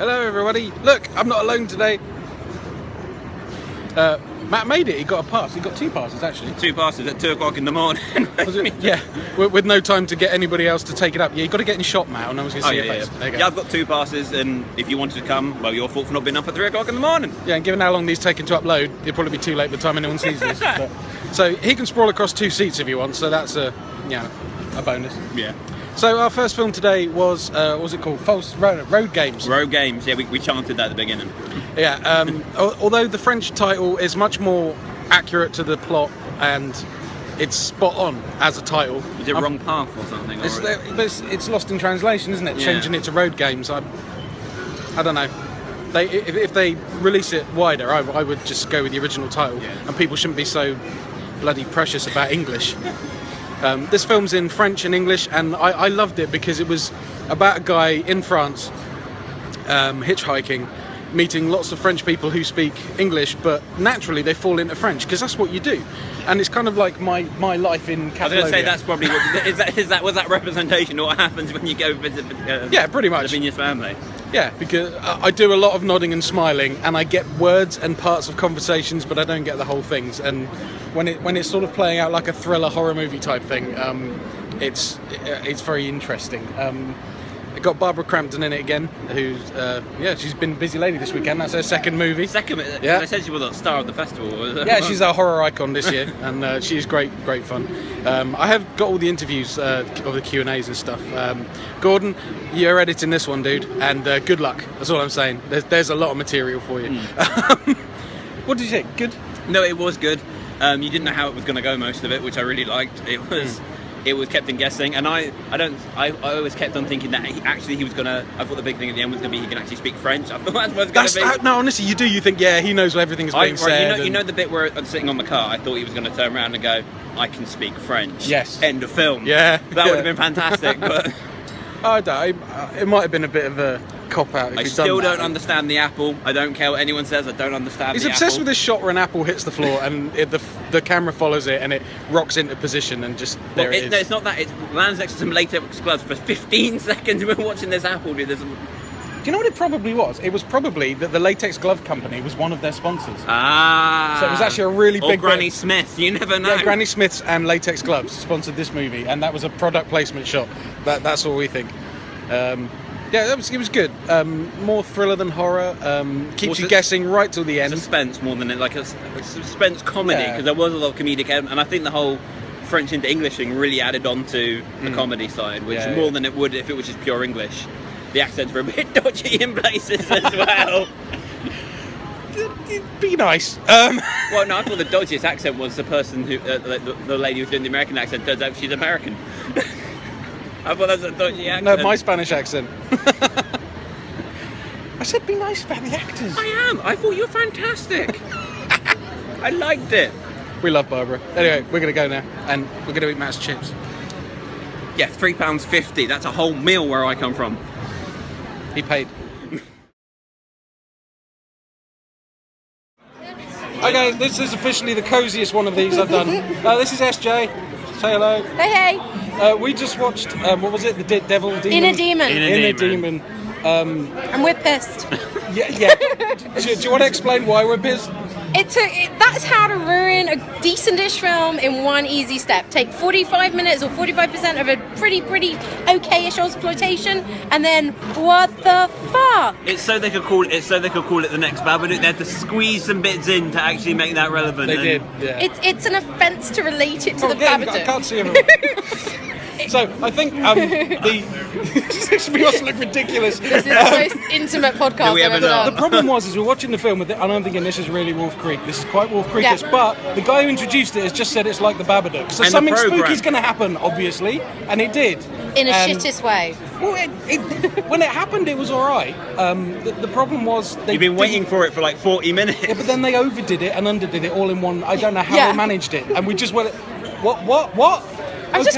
Hello, everybody. Look, I'm not alone today. Matt made it. He got a pass. He got 2 passes, actually. 2 passes at 2 o'clock in the morning. Was it? Yeah, with no time to get anybody else to take it up. Yeah, you got to get in shot, Matt, and I was going to see your face. There you go. Yeah, I've got 2 passes, and if you wanted to come, well, your fault for not being up at 3 o'clock in the morning. Yeah, and given how long these taken to upload, it'll probably be too late by the time anyone sees this. But, so he can sprawl across 2 seats if you want, so that's a bonus. Yeah. So our first film today was, what was it called? Road Games. Road Games, yeah, we chanted that at the beginning. Yeah, although the French title is much more accurate to the plot and it's spot on as a title. Is it Wrong Path or something? It's lost in translation, isn't it? Yeah. Changing it to Road Games. I don't know. If they release it wider, I would just go with the original title, and people shouldn't be so bloody precious about English. This film's in French and English, and I loved it because it was about a guy in France hitchhiking, meeting lots of French people who speak English, but naturally they fall into French because that's what you do. And it's kind of like my life in Catalonia. I was going to say that's probably what was that representation of what happens when you go visit yeah, pretty much. the Vigneaus family. Yeah, because I do a lot of nodding and smiling, and I get words and parts of conversations, but I don't get the whole things. And when it's sort of playing out like a thriller horror movie type thing, it's very interesting. It got Barbara Crampton in it again, who's she's been a busy lady this weekend. That's her second movie. Yeah. They said she was a star of the festival. Yeah, she's our horror icon this year, and she's great fun. I have got all the interviews of the Q&As and stuff. Gordon, you're editing this one, dude, and good luck. That's all I'm saying. There's a lot of material for you. What did you think? Good? No, it was good. You didn't know how it was going to go, most of it, which I really liked. It was kept in guessing, and I always kept on thinking that he was gonna. I thought the big thing at the end was gonna be he can actually speak French. I thought that's what it's gonna be. No, honestly, you do. You think, yeah, he knows everything is being said. You know the bit where I'm sitting on the car. I thought he was gonna turn around and go, "I can speak French." Yes. End of film. Yeah. That would have been fantastic, but I don't. It might have been a bit of a cop out. I still don't understand the apple. I don't care what anyone says. I don't understand. He's the obsessed apple. with this shot where an apple hits the floor and the camera follows it and it rocks into position and just there it is. No, it's not that. It lands next to some latex gloves for 15 seconds. We're watching this apple do this. Do you know what it probably was? It was probably that the latex glove company was one of their sponsors. Ah. So it was actually a really big. Or Granny Smith. You never know. Yeah, Granny Smith's and latex gloves sponsored this movie, and that was a product placement shot. That's all we think. Yeah, it was good. More thriller than horror. Keeps you guessing right till the end. Suspense more than like a suspense comedy, because there was a lot of comedic element, and I think the whole French into English thing really added on to the comedy side, which more than it would if it was just pure English. The accents were a bit dodgy in places as well. Be nice. Well, no, I thought the dodgiest accent was the person who, the lady who's doing the American accent. Turns out she's American. I thought that was a dodgy accent. No, my Spanish accent. I said be nice about the actors. I am. I thought you were fantastic. I liked it. We love Barbara. Anyway, we're going to go now, and we're going to eat Matt's chips. Yeah, £3.50. That's a whole meal where I come from. He paid. Okay, this is officially the coziest one of these I've done. This is SJ. Say hello. Hey. We just watched, what was it? The Devil Demon? Inner Demon. Inner Demon. And we're pissed. Yeah. Do you want to explain why we're pissed? That's how to ruin a decent-ish film in one easy step. Take 45 minutes or 45% of a pretty okay-ish exploitation, and then what the fuck? It's so they could call it the next Babadook. They had to squeeze some bits in to actually make that relevant. They did. Yeah. It's an offence to relate it to the Babadook. I can't see him. So I think we must look ridiculous. This is the most intimate podcast I've ever done. The problem was, we're watching the film with it, and I'm thinking this is really Wolf Creek. This is quite Wolf Creekish. Yeah. But the guy who introduced it has just said it's like the Babadook. So something spooky's going to happen, obviously, and it did. In a shittest way. Well, when it happened, it was all right. The problem was you've been waiting for it for like 40 minutes. Yeah, but then they overdid it and underdid it all in one. I don't know how they managed it, and we just went, what? I'm just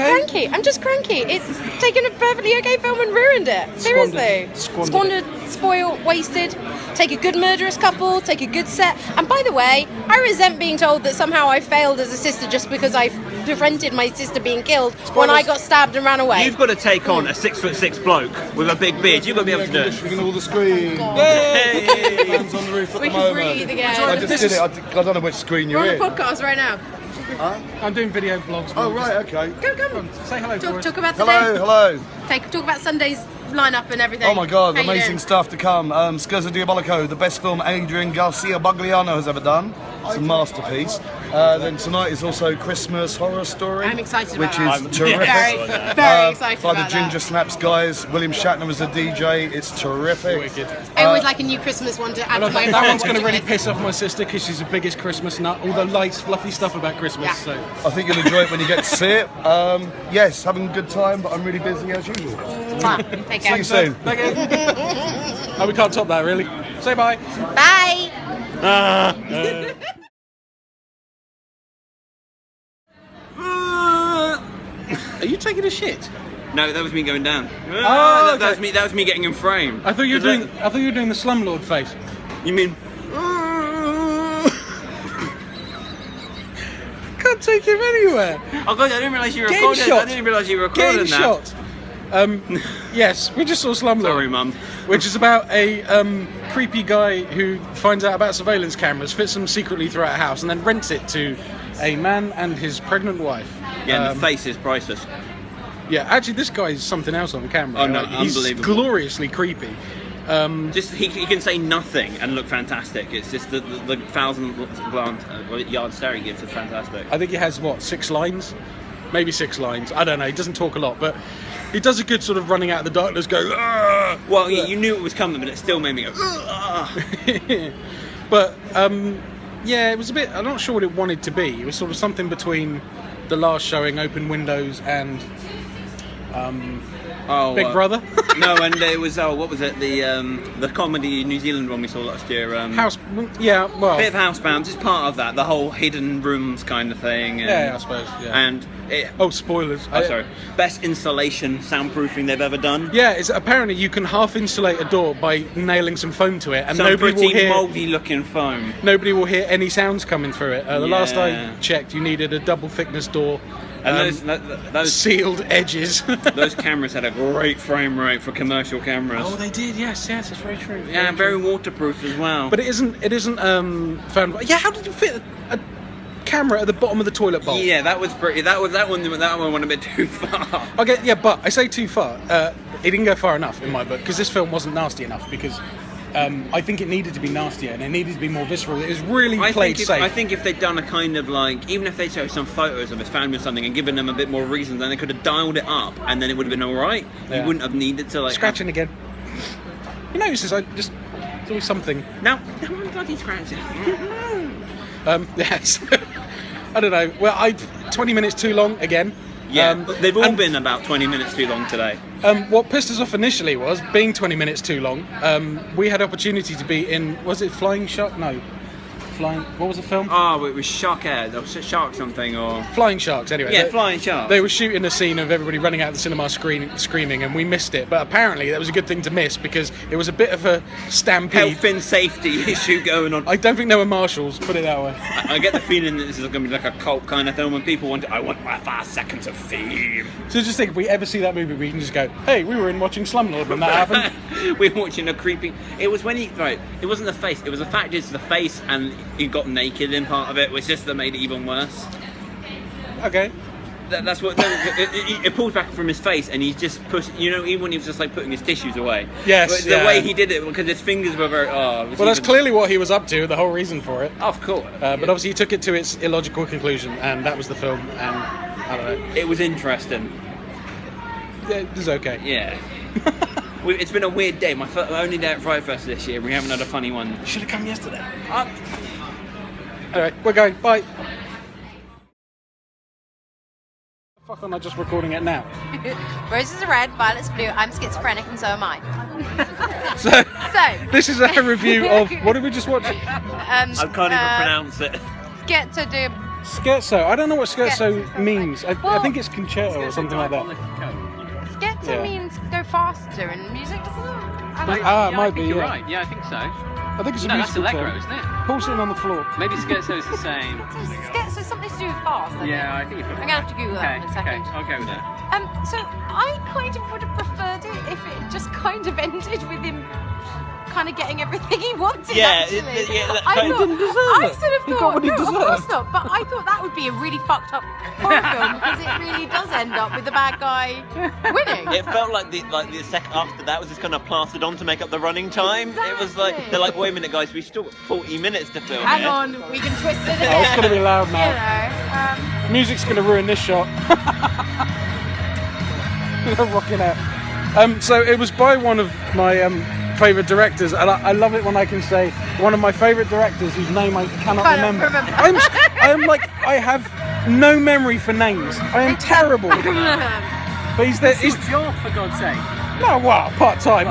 cranky. It's taken a perfectly okay film and ruined it. Seriously. Squandered, spoiled, wasted. Take a good murderous couple, take a good set. And by the way, I resent being told that somehow I failed as a sister just because I prevented my sister being killed when I got stabbed and ran away. You've got to take on a 6'6" bloke with a big beard. You've got to be able to do it. Glittering all the screen. Hey! Man's on the roof at We the can moment. breathe again. I just did it. I don't know which screen you're We're on in. a podcast right now. I'm doing video blogs. Oh, right, okay. Come. Say hello for us. Talk about the Hello. day. Talk about Sunday's lineup and everything. Oh my God, How you amazing doing? stuff to come. Scherzo Diabolico, the best film Adrian Garcia Bagliano has ever done. It's a masterpiece. Then tonight is also Christmas Horror Story. I'm excited which about is that. terrific. Very excited by about the Ginger Snaps guys. William Shatner was a DJ. It's terrific. Wicked. I always like a new Christmas one to add to my That one's going to watch really list. piss off my sister because she's the biggest Christmas nut. All the lights, fluffy stuff about Christmas. Yeah. So I think you'll enjoy it when you get to see it. Yes, having a good time, but I'm really busy as usual. Mwah. Take See care. you soon. Thank you. Oh, we can't top that really. Say bye. Bye. Are you taking a shit? No, that was me going down. Oh, that okay. was me getting in frame. I thought you were doing. I thought you were doing the Slumlord face. You mean? Can't take him anywhere. Oh God, I didn't realise you were Game recording. shot. I didn't realise you were Getting recording that. shot. Yes, we just saw Slumlord. Sorry, Mum. Which is about a creepy guy who finds out about surveillance cameras, fits them secretly throughout a house, and then rents it to a man and his pregnant wife. Yeah, and the face is priceless. Yeah, actually, this guy is something else on camera. Oh, no, he's unbelievable. gloriously creepy. Just he can say nothing and look fantastic. It's just the 1,000-yard stare he gives is fantastic. I think he has, 6 lines? Maybe 6 lines. I don't know. He doesn't talk a lot, but he does a good sort of running out of the darkness, go, "Argh!" Well, you knew it was coming, but it still made me go. But, yeah, it was a bit, I'm not sure what it wanted to be. It was sort of something between the last showing, Open Windows, and Big Brother. No, and it was what was it? The comedy New Zealand one we saw last year. House, yeah, well. Bit of Housebound, just part of that. The whole hidden rooms kind of thing. And, Yeah, I suppose, yeah. And it, Oh, spoilers. sorry. Best insulation soundproofing they've ever done. Yeah, it's apparently you can half insulate a door by nailing some foam to it, and Some nobody will pretty hear. mouldy looking foam. Nobody will hear any sounds coming through it. The last Yeah. I checked, you needed a double thickness door, And those sealed edges. those cameras had a great frame rate for commercial cameras. Oh, they did. Yes, it's very true. Yeah, very waterproof as well. But it isn't found. Yeah, how did you fit a camera at the bottom of the toilet bowl? yeah, that was pretty. That one went a bit too far. Okay, yeah, but I say too far. It didn't go far enough in my book because this film wasn't nasty enough. Because I think it needed to be nastier and it needed to be more visceral. It was really played safe. I think if they'd done a kind of like, even if they showed some photos of his family or something and given them a bit more reason, then they could have dialed it up and then it would have been all right. Yeah. You wouldn't have needed to like Scratching again. You notice this? There's always something. Now I'm bloody scratching. Yes. I don't know. Well, 20 minutes too long again. Yeah, they've all and, been about 20 minutes too long today. What pissed us off initially was being 20 minutes too long. We had opportunity to be in. Was it Flying Shark? No. Flying. What was the film? Oh, it was Sharkhead or Shark something or Flying Sharks. Anyway. yeah, Flying Shark. They were shooting a scene of everybody running out of the cinema screaming, and we missed it. But apparently, that was a good thing to miss because it was a bit of a stampede. Health and safety issue going on. I don't think there were marshals. Put it that way. I get the feeling that this is going to be like a cult kind of film when people want. I want my 5 seconds of fame. So just think, if we ever see that movie, we can just go, "Hey, we were in watching Slumlord when that happened." We're watching a creepy. It was when he right. It wasn't the face. It was the fact it's the face, and he got naked in part of it, which just that made it even worse. Okay. That's what it pulls back from his face, and he's just pushed. You know, even when he was just like putting his tissues away. Yes, But the yeah. way he did it, because his fingers were very. Well, that's clearly what he was up to. The whole reason for it. Of course. But obviously, he took it to its illogical conclusion, and that was the film. And I don't know. It was interesting. Yeah, it was okay. Yeah. It's been a weird day. My only day at FrightFest this year. We haven't had a funny one. Should have come yesterday. Alright, we're going. Bye. Fuck, am I just recording it now? Roses are red, violets blue. I'm schizophrenic, and so am I. So, So, this is our review of what did we just watch? I can't even pronounce it. Scherzo Scherzo. I don't know what scherzo Scherzo. means. I Well, think it's concerto or something like that. Scherzo Yeah. means go faster in music, doesn't it? It might be. You're Yeah. right. Yeah, I think so. I think it's a No, that's musical Allegro, term. isn't it? Paul's sitting on the floor. Maybe Scherzo is the same. Scherzo is something to do with fast, I think. Yeah, I think you're I'm gonna have to Google that in a second. Okay, I'll go with it. So I kind of would have preferred it if it just kind of ended with him kind of getting everything he wanted. Yeah, actually. that I kind of- thought, He didn't deserve I it. sort of He got thought, what he no, of deserved. course not. But I thought that would be a really fucked up horror film because it really does end up with the bad guy winning. It felt like the second after that was just kind of plastered on to make up the running time. It was like Exactly. they're like, wait a minute, guys, we've still got 40 minutes to film. Hang here. on, we can twist it Oh, it's again. going to be loud You now. know, Music's going to ruin this shot. Rocking out. So it was by one of my favourite directors, and I love it when I can say one of my favourite directors whose name I cannot remember. I have no memory for names. I am terrible. But he's there. He's job, for God's sake. no, wow, part time.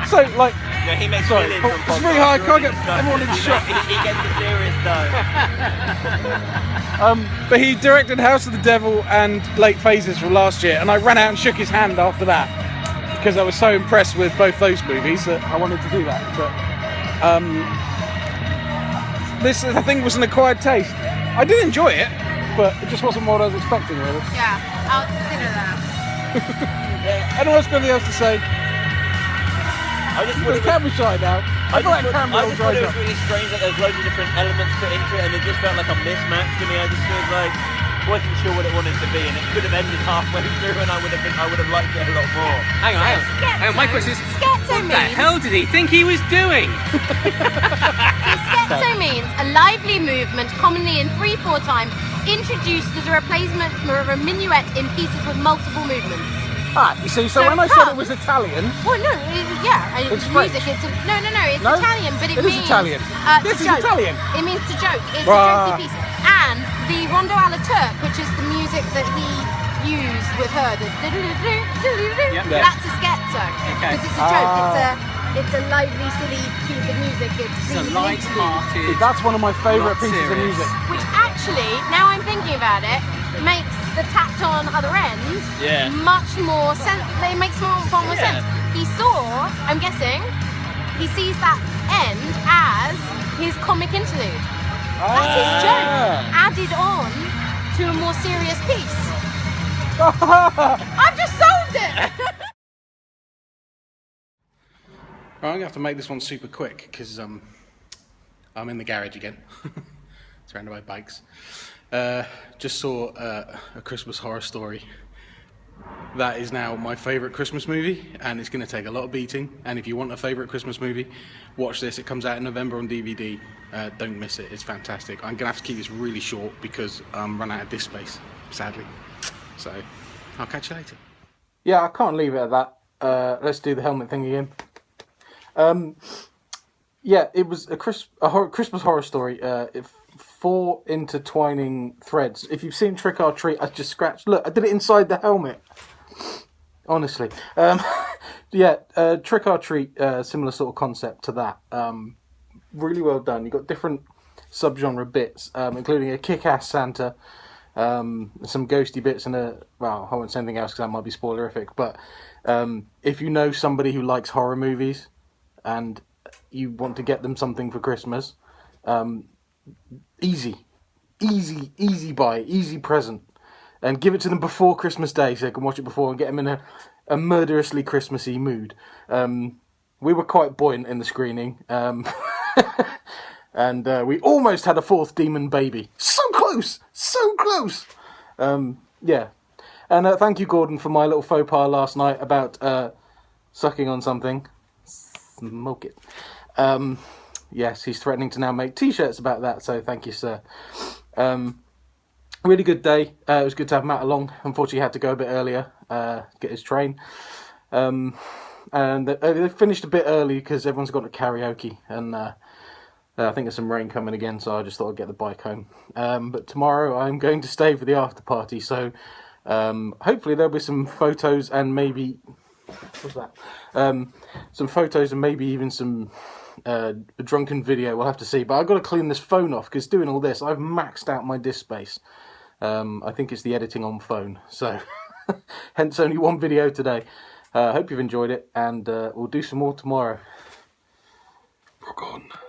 So like, Yeah, he makes sorry, millions oh, from it's really hard. I can't get podcasts. everyone in the shot. He gets the serious though. But he directed House of the Devil and Late Phases from last year, and I ran out and shook his hand after that because I was so impressed with both those movies that I wanted to do that. But this, I think, was an acquired taste. I did enjoy it, but it just wasn't what I was expecting, really. yeah, I'll dinner that. Anyone else got anything else to say? I just The camera shy now. I thought that camera all I just thought dried it up. was really strange that there's loads of different elements put into it, and it just felt like a mismatch to me. I just was like, wasn't sure what it wanted to be, and it could have ended halfway through, and I would have liked it a lot more. Hang on. My question is, Scherzo what the means, hell did he think he was doing? Scherzo means a lively movement, commonly in 3/4 time, introduced as a replacement for a minuet in pieces with multiple movements. Ah, you see, so So when I it said it comes- was Italian, Well, no, yeah, It's it's French. music. It's no, it's No? Italian, but it It is means Italian. to This is joke. Italian. It means to joke. It's Right. a jokey piece. And the Rondo alla Turk, which is the music that he used with her, the Yep. that's a scherzo because it's a joke. It's a lively, silly piece of music. It's a an interlude. light-hearted. that's one of my favourite Not pieces of serious. music. Which actually, now I'm thinking about it, makes the tacked on other ends Yeah. much more sense. They make far more Yeah. sense. He saw, I'm guessing, he sees that end as his comic interlude. That's his joke added on to a more serious piece. I've just solved it. Right, I'm going to have to make this one super quick because I'm in the garage again, surrounded by bikes. Just saw A Christmas Horror Story. That is now my favourite Christmas movie, and it's going to take a lot of beating. And if you want a favourite Christmas movie, watch this. It comes out in November on DVD. Don't miss it. It's fantastic. I'm going to have to keep this really short because I'm run out of disk space, sadly. So I'll catch you later. Yeah, I can't leave it at that. Let's do the helmet thing again. Yeah, it was a Christmas Horror Story. 4 intertwining threads. If you've seen Trick or Treat, I just scratched. Look, I did it inside the helmet. Honestly. Yeah, Trick or Treat, similar sort of concept to that. Really well done. You've got different subgenre bits, including a kick-ass Santa, some ghosty bits, and well, I won't say anything else because that might be spoilerific, but if you know somebody who likes horror movies and you want to get them something for Christmas, easy buy, easy present, and give it to them before Christmas Day so they can watch it before and get them in a murderously Christmassy mood. We were quite buoyant in the screening, and we almost had a 4th demon baby. So close. Yeah, and thank you, Gordon, for my little faux pas last night about sucking on something. Smoke it. Yes, he's threatening to now make t-shirts about that, so thank you, sir. Really good day. It was good to have Matt along. Unfortunately, he had to go a bit earlier, get his train. And they finished a bit early because everyone's got to karaoke, and I think there's some rain coming again, so I just thought I'd get the bike home. But tomorrow I'm going to stay for the after party, so hopefully there'll be some photos and maybe... What's that? Some photos and maybe even some a drunken video. We'll have to see. But I've got to clean this phone off because doing all this, I've maxed out my disk space. I think it's the editing on phone. So hence only one video today. Hope you've enjoyed it, and we'll do some more tomorrow. Rock on.